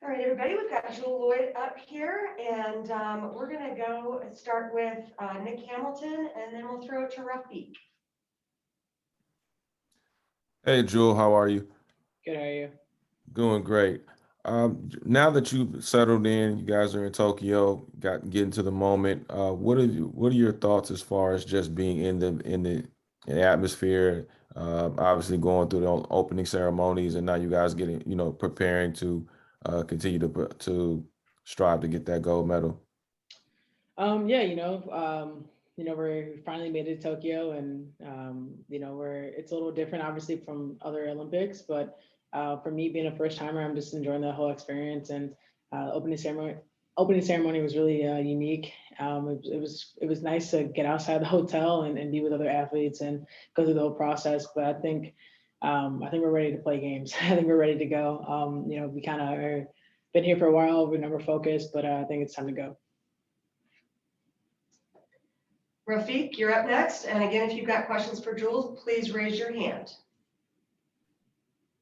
All right, everybody, we've got Jewell Loyd up here, and we're going to go start with Nick Hamilton, and then we'll throw it to Rafiq. Hey, Jewell, how are you? Good, how are you? Doing great. Now that you've settled in, you guys are in Tokyo, getting to the moment. What are your thoughts as far as just being in the atmosphere? Obviously going through the opening ceremonies, and now you guys getting preparing to continue to strive to get that gold medal. Yeah, we finally made it to Tokyo, and it's a little different, obviously, from other Olympics. But for me, being a first timer, I'm just enjoying the whole experience. And opening ceremony was really unique. It was nice to get outside the hotel and be with other athletes and go through the whole process. But I think we're ready to play games. I think we're ready to go. We kind of are been here for a while. We're never focused, but I think it's time to go. Rafiq, you're up next. And again, if you've got questions for Jewell, please raise your hand.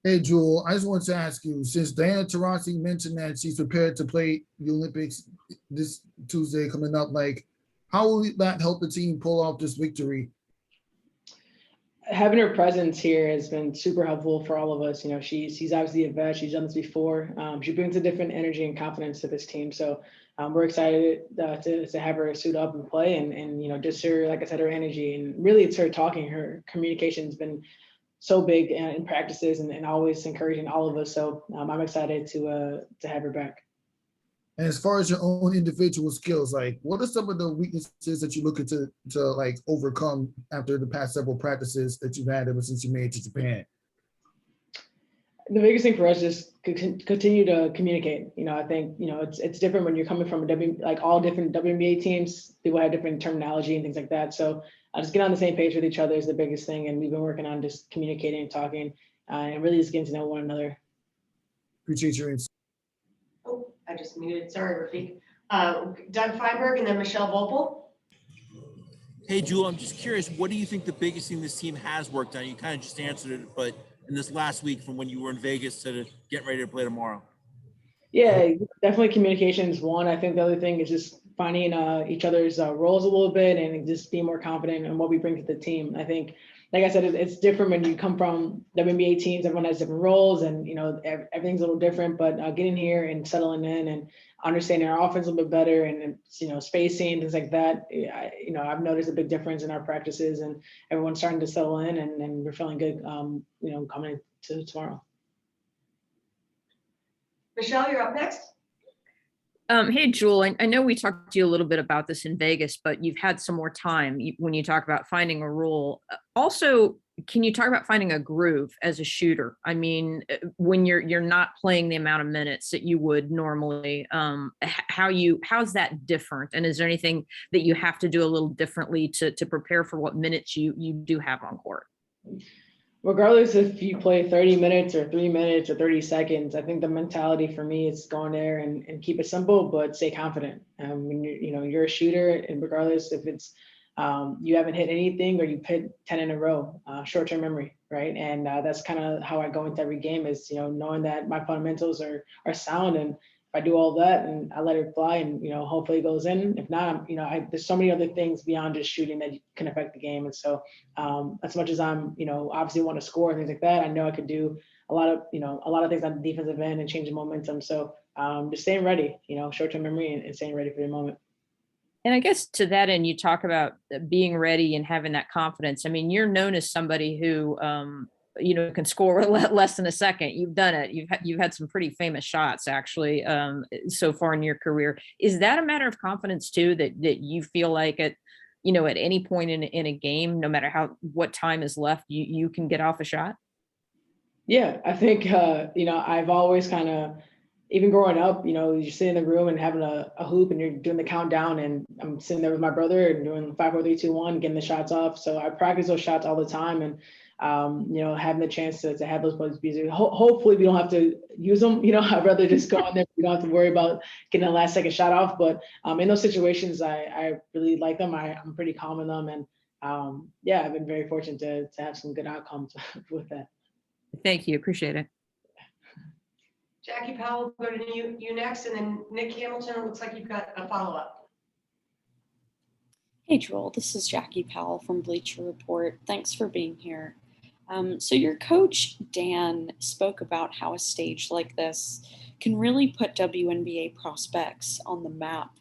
Hey, Jewell, I just wanted to ask you, since Diana Taurasi mentioned that she's prepared to play the Olympics this Tuesday coming up, how will that help the team pull off this victory? Having her presence here has been super helpful for all of us. She's obviously a vet. She's done this before. She brings a different energy and confidence to this team. So we're excited to have her suit up and play. And just her, like I said, her energy, and really it's her talking. Her communication has been so big in practices and always encouraging all of us. So I'm excited to have her back. And as far as your own individual skills, what are some of the weaknesses that you're looking to overcome after the past several practices that you've had ever since you made it to Japan? The biggest thing for us is continue to communicate. I think it's different when you're coming from all different WNBA teams. People have different terminology and things like that. So just get on the same page with each other is the biggest thing. And we've been working on just communicating and talking and really just getting to know one another. Appreciate your insight. Oh, I just muted. Sorry, Rafiq. Doug Feinberg and then Michelle Vopel. Hey, Jewell, I'm just curious, what do you think the biggest thing this team has worked on? You kind of just answered it, but in this last week from when you were in Vegas to getting ready to play tomorrow? Yeah, definitely communication is one. I think the other thing is just finding each other's roles a little bit and just being more confident in what we bring to the team. I think, like I said, it's different when you come from WNBA teams. Everyone has different roles, and everything's a little different. But getting here and settling in and understanding our offense a little bit better, and spacing, things like that. I've noticed a big difference in our practices, and everyone's starting to settle in, and we're feeling good. Coming to tomorrow. Michelle, you're up next. Hey, Jewell, I know we talked to you a little bit about this in Vegas, but you've had some more time when you talk about finding a role. Also, can you talk about finding a groove as a shooter? I mean, when you're not playing the amount of minutes that you would normally, how's that different? And is there anything that you have to do a little differently to prepare for what minutes you do have on court? Regardless if you play 30 minutes or 3 minutes or 30 seconds, I think the mentality for me is go in there and keep it simple, but stay confident. When you're a shooter, and regardless if it's you haven't hit anything or you hit 10 in a row, short-term memory, right? And that's kind of how I go into every game is knowing that my fundamentals are sound, and if I do all that and I let it fly, and hopefully it goes in. If not, there's so many other things beyond just shooting that can affect the game. And so as much as I'm obviously want to score and things like that, I know I could do a lot of things on the defensive end and change the momentum. So just staying ready, short-term memory and staying ready for the moment. And I guess to that end, you talk about being ready and having that confidence. I mean, you're known as somebody who can score less than a second. You've done it. You've had some pretty famous shots actually so far in your career. Is that a matter of confidence too, that you feel like at any point in a game, no matter what time is left, you can get off a shot? Yeah, I think I've always kind of, even growing up, you sit in the room and having a hoop and you're doing the countdown, and I'm sitting there with my brother and doing 5, 4, 3, 2, 1, getting the shots off. So I practice those shots all the time, and having the chance to have those plays be hopefully we don't have to use them. I'd rather just go in there. We don't have to worry about getting a last second shot off. But in those situations, I really like them. I'm pretty calm in them, and I've been very fortunate to have some good outcomes with that. Thank you. Appreciate it. Jackie Powell, go to you next, and then Nick Hamilton, it looks like you've got a follow-up. Hey, Jewell, this is Jackie Powell from Bleacher Report. Thanks for being here. So your coach, Dan, spoke about how a stage like this can really put WNBA prospects on the map,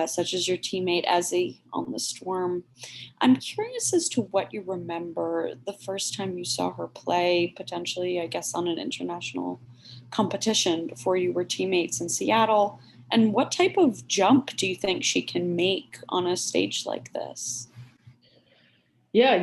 such as your teammate Ezzy on the Storm. I'm curious as to what you remember the first time you saw her play, potentially, I guess, on an international competition before you were teammates in Seattle. And what type of jump do you think she can make on a stage like this? Yeah,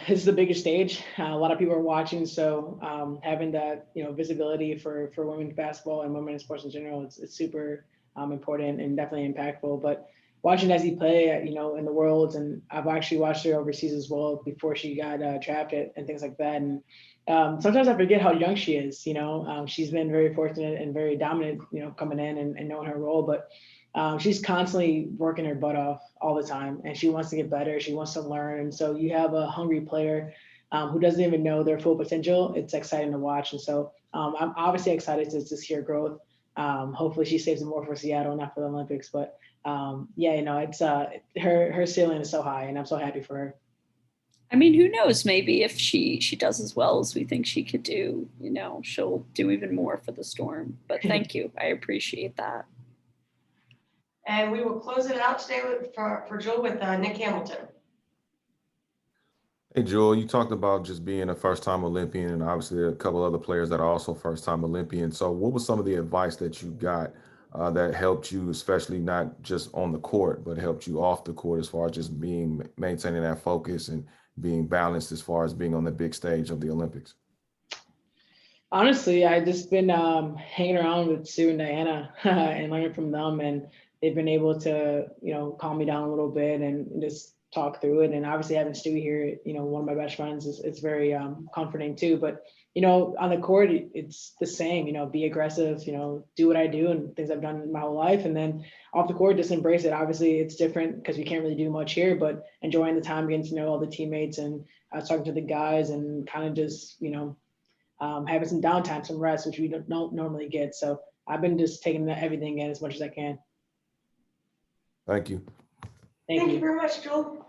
it's the biggest stage. A lot of people are watching, so having that visibility for women's basketball and women's sports in general, it's super important and definitely impactful. But watching Ezzy play, in the Worlds, and I've actually watched her overseas as well before she got drafted and things like that. And sometimes I forget how young she is. She's been very fortunate and very dominant, coming in and knowing her role, but. She's constantly working her butt off all the time, and she wants to get better. She wants to learn. And so you have a hungry player who doesn't even know their full potential. It's exciting to watch. And so I'm obviously excited to see her growth. Hopefully she saves more for Seattle, not for the Olympics. But it's her ceiling is so high, and I'm so happy for her. I mean, who knows? Maybe if she does as well as we think she could do, she'll do even more for the Storm. But thank you. I appreciate that. And we will close it out today for Jewell with Nick Hamilton. Hey, Jewell, you talked about just being a first-time Olympian, and obviously a couple other players that are also first-time Olympians. So what was some of the advice that you got that helped you, especially not just on the court, but helped you off the court as far as just maintaining that focus and being balanced as far as being on the big stage of the Olympics? Honestly, I've just been hanging around with Sue and Diana and learning from them, and they've been able to, calm me down a little bit and just talk through it. And obviously having Stu here, one of my best friends, it's very comforting too. But, on the court, it's the same, be aggressive, do what I do and things I've done my whole life. And then off the court, just embrace it. Obviously it's different because we can't really do much here, but enjoying the time, getting to know all the teammates and talking to the guys and kind of just, having some downtime, some rest, which we don't normally get. So I've been just taking everything in as much as I can. Thank you. Thank Thank you. you very much, Jewell.